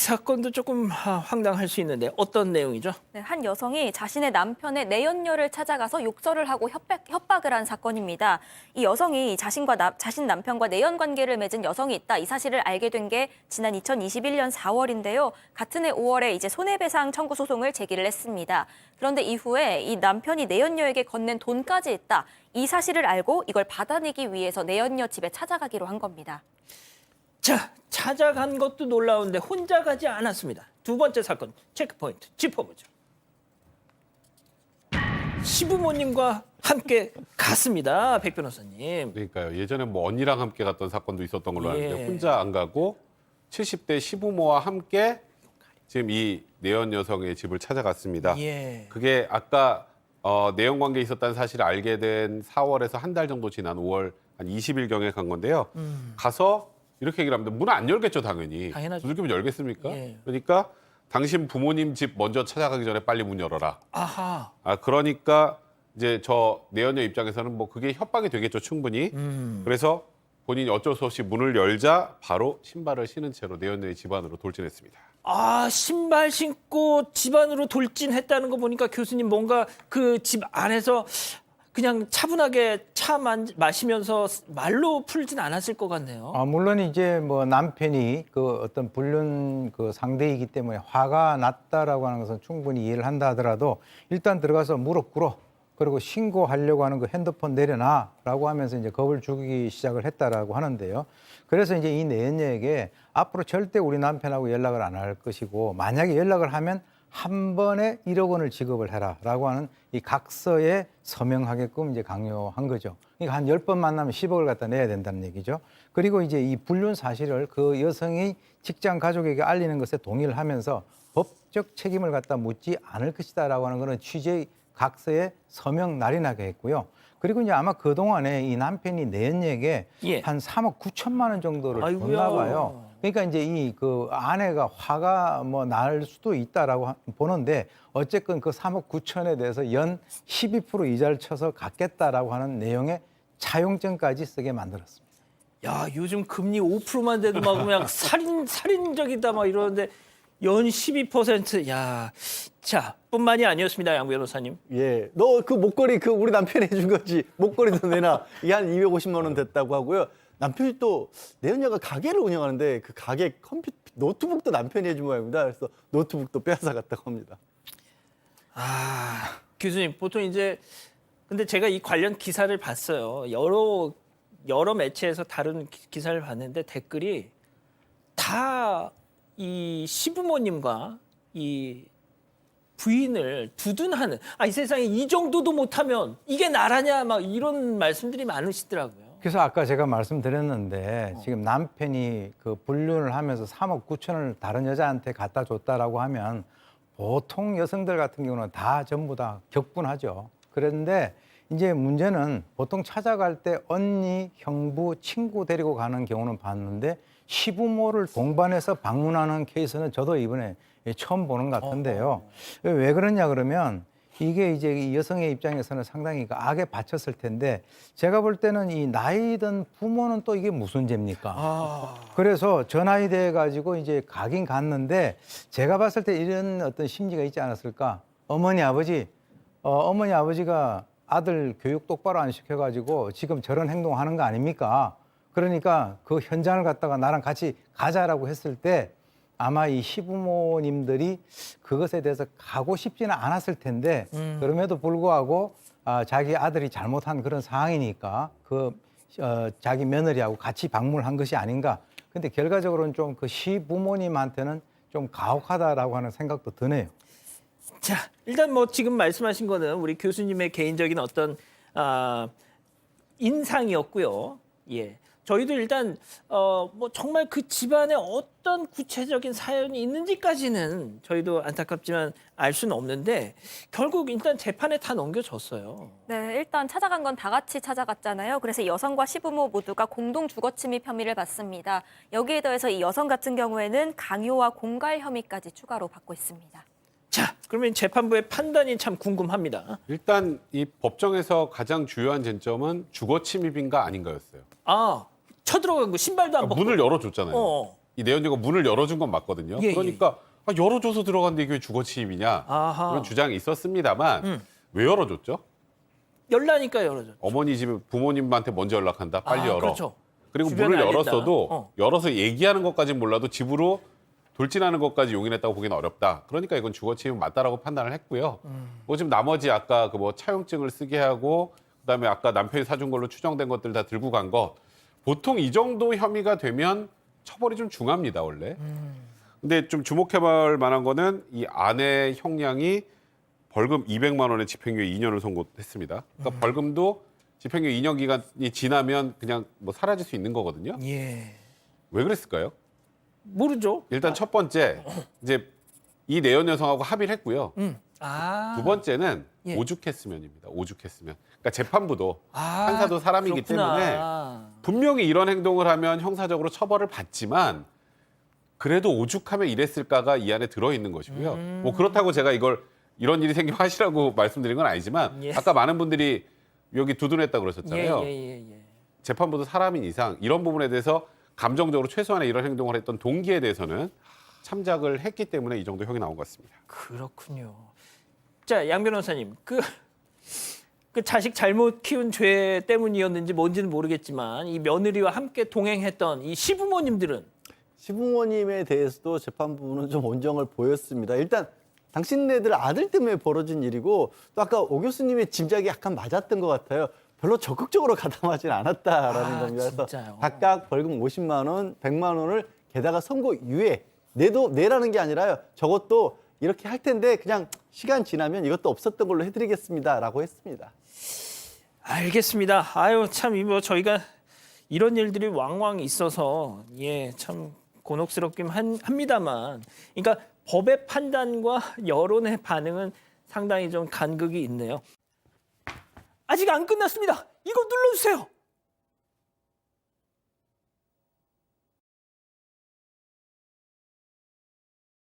사건도 조금 황당할 수 있는데 어떤 내용이죠? 네, 한 여성이 자신의 남편의 내연녀를 찾아가서 욕설을 하고 협박을 한 사건입니다. 이 여성이 자신 남편과 내연 관계를 맺은 여성이 있다. 이 사실을 알게 된 게 지난 2021년 4월인데요. 같은 해 5월에 이제 손해배상 청구 소송을 제기를 했습니다. 그런데 이후에 이 남편이 내연녀에게 건넨 돈까지 있다. 이 사실을 알고 이걸 받아내기 위해서 내연녀 집에 찾아가기로 한 겁니다. 자, 찾아간 것도 놀라운데 혼자 가지 않았습니다. 두 번째 사건 체크포인트 짚어보죠. 시부모님과 함께 갔습니다. 백 변호사님. 그러니까요. 예전에 뭐 언니랑 함께 갔던 사건도 있었던 걸로 아는데 예. 혼자 안 가고 70대 시부모와 함께 지금 이 내연 여성의 집을 찾아갔습니다. 예. 그게 아까 내연 관계에 있었다는 사실을 알게 된 4월에서 한 달 정도 지난 5월 한 20일경에 간 건데요. 가서 이렇게 얘기를 합니다. 문을 안 열겠죠, 당연히. 당연하죠. 두들기면 열겠습니까? 예. 그러니까 당신 부모님 집 먼저 찾아가기 전에 빨리 문 열어라. 아하. 그러니까 이제 저 내연녀 입장에서는 뭐 그게 협박이 되겠죠, 충분히. 그래서 본인이 어쩔 수 없이 문을 열자 바로 신발을 신은 채로 내연녀의 집 안으로 돌진했습니다. 아, 신발 신고 집 안으로 돌진했다는 거 보니까 교수님 뭔가 그 집 안에서 그냥 차분하게 차 마시면서 말로 풀진 않았을 것 같네요. 물론 이제 뭐 남편이 그 어떤 불륜 그 상대이기 때문에 화가 났다라고 하는 것은 충분히 이해를 한다 하더라도 일단 들어가서 무릎 꿇어. 그리고 신고하려고 하는 그 핸드폰 내려놔라고 하면서 이제 겁을 주기 시작을 했다라고 하는데요. 그래서 이제 이 내연녀에게 앞으로 절대 우리 남편하고 연락을 안 할 것이고 만약에 연락을 하면 한 번에 1억 원을 지급을 해라라고 하는 이 각서에 서명하게끔 이제 강요한 거죠. 그러니까 한 10번 만나면 10억을 갖다 내야 된다는 얘기죠. 그리고 이제 이 불륜 사실을 그 여성이 직장 가족에게 알리는 것에 동의를 하면서 법적 책임을 갖다 묻지 않을 것이다라고 하는 그런 취지의 각서에 서명 날인하게 했고요. 그리고 이제 아마 그동안에 이 남편이 내연녀에게 예. 한 3억 9천만 원 정도를 아이고야. 줬나 봐요. 그러니까 이제 이 그 아내가 화가 뭐 날 수도 있다라고 보는데 어쨌건 그 3억 9천에 대해서 연 12% 이자를 쳐서 갚겠다라고 하는 내용의 차용증까지 쓰게 만들었습니다. 야, 요즘 금리 5%만 돼도 막 그냥 살인적이다 막 이러는데 연 12%. 야, 자, 뿐만이 아니었습니다, 양 변호사님. 예, 너 그 목걸이 그 우리 남편이 해준 거지. 목걸이도 내놔. 이게 한 250만 원 됐다고 하고요. 남편이 또 내연녀가 가게를 운영하는데 그 가게 노트북도 남편이 해준 모양입니다. 그래서 노트북도 빼앗아 갔다고 합니다. 아, 교수님, 보통 이제 근데 제가 이 관련 기사를 봤어요. 여러 매체에서 다른 기사를 봤는데 댓글이 다 이 시부모님과 이 부인을 두둔하는, 이 세상에 이 정도도 못하면 이게 나라냐 막 이런 말씀들이 많으시더라고요. 그래서 아까 제가 말씀드렸는데 지금 남편이 그 불륜을 하면서 3억 9천을 다른 여자한테 갖다 줬다라고 하면 보통 여성들 같은 경우는 다 전부 다 격분하죠. 그런데 이제 문제는 보통 찾아갈 때 언니, 형부, 친구 데리고 가는 경우는 봤는데 시부모를 동반해서 방문하는 케이스는 저도 이번에 처음 보는 것 같은데요. 왜 그러냐 그러면 이게 이제 이 여성의 입장에서는 상당히 그 악에 바쳤을 텐데 제가 볼 때는 이 나이 든 부모는 또 이게 무슨 죄입니까? 그래서 저 나이 돼 가지고 이제 가긴 갔는데 제가 봤을 때 이런 어떤 심리가 있지 않았을까? 어머니 아버지가 아들 교육 똑바로 안 시켜가지고 지금 저런 행동하는 거 아닙니까? 그러니까 그 현장을 갖다가 나랑 같이 가자라고 했을 때 아마 이 시부모님들이 그것에 대해서 가고 싶지는 않았을 텐데 그럼에도 불구하고 자기 아들이 잘못한 그런 상황이니까 자기 며느리하고 같이 방문한 것이 아닌가. 근데 결과적으로는 좀 그 시부모님한테는 좀 가혹하다라고 하는 생각도 드네요. 자, 일단 뭐 지금 말씀하신 거는 우리 교수님의 개인적인 어떤 인상이었고요. 예. 저희도 일단 뭐 정말 그 집안에 어떤 구체적인 사연이 있는지까지는 저희도 안타깝지만 알 수는 없는데 결국 일단 재판에 다 넘겨졌어요. 네, 일단 찾아간 건 다 같이 찾아갔잖아요. 그래서 여성과 시부모 모두가 공동 주거침입 혐의를 받습니다. 여기에 더해서 이 여성 같은 경우에는 강요와 공갈 혐의까지 추가로 받고 있습니다. 자, 그러면 재판부의 판단이 참 궁금합니다. 일단 이 법정에서 가장 주요한 쟁점은 주거 침입인가 아닌가였어요. 쳐들어간 거 신발도 안 벗고. 문을 열어줬잖아요. 어. 이 내연녀가 문을 열어준 건 맞거든요. 예, 그러니까 아, 열어줘서 들어갔는데 이게 왜 주거 침입이냐 아하. 그런 주장이 있었습니다만 왜 열어줬죠? 열라니까 열어줘. 어머니 집에 부모님한테 먼저 연락한다. 빨리 열어. 그렇죠. 그리고 주변에 문을 알린다. 열었어도 열어서 얘기하는 것까지는 몰라도 집으로 돌진하는 것까지 용인했다고 보기는 어렵다. 그러니까 이건 주거 침입 맞다라고 판단을 했고요. 뭐 지금 나머지 아까 그 뭐 차용증을 쓰게 하고 그다음에 아까 남편이 사준 걸로 추정된 것들 다 들고 간 것. 보통 이 정도 혐의가 되면 처벌이 좀 중합니다, 원래. 근데 좀 주목해볼 만한 거는 이 아내 형량이 벌금 200만 원에 집행유예 2년을 선고했습니다. 그러니까 벌금도 집행유예 2년 기간이 지나면 그냥 뭐 사라질 수 있는 거거든요. 예. 왜 그랬을까요? 모르죠. 일단 첫 번째 이제 이 내연 여성하고 합의를 했고요. 아. 두 번째는 예. 오죽했으면입니다. 오죽했으면. 그러니까 재판부도 아, 판사도 사람이기 그렇구나. 때문에 분명히 이런 행동을 하면 형사적으로 처벌을 받지만 그래도 오죽하면 이랬을까가 이 안에 들어있는 것이고요. 뭐 그렇다고 제가 이런 일이 생기면 하시라고 말씀드린 건 아니지만 예. 아까 많은 분들이 여기 두둔했다 그러셨잖아요. 예. 재판부도 사람인 이상 이런 부분에 대해서 감정적으로 최소한의 이런 행동을 했던 동기에 대해서는 참작을 했기 때문에 이 정도 형이 나온 것 같습니다. 그렇군요. 자, 양 변호사님, 그 자식 잘못 키운 죄 때문이었는지 뭔지는 모르겠지만 이 며느리와 함께 동행했던 이 시부모님들은 시부모님에 대해서도 재판부는 좀 온정을 보였습니다. 일단 당신네들 아들 때문에 벌어진 일이고 또 아까 오 교수님의 짐작이 약간 맞았던 것 같아요. 별로 적극적으로 가담하진 않았다라는 아, 겁니다. 그래서 진짜요? 각각 벌금 50만 원, 100만 원을 게다가 선고유예 내라는 게 아니라요. 저것도 이렇게 할 텐데 그냥 시간 지나면 이것도 없었던 걸로 해드리겠습니다라고 했습니다. 알겠습니다. 아유 참 뭐 저희가 이런 일들이 왕왕 있어서 참 곤혹스럽긴 합니다만, 그러니까 법의 판단과 여론의 반응은 상당히 좀 간극이 있네요. 아직 안 끝났습니다. 이거 눌러주세요.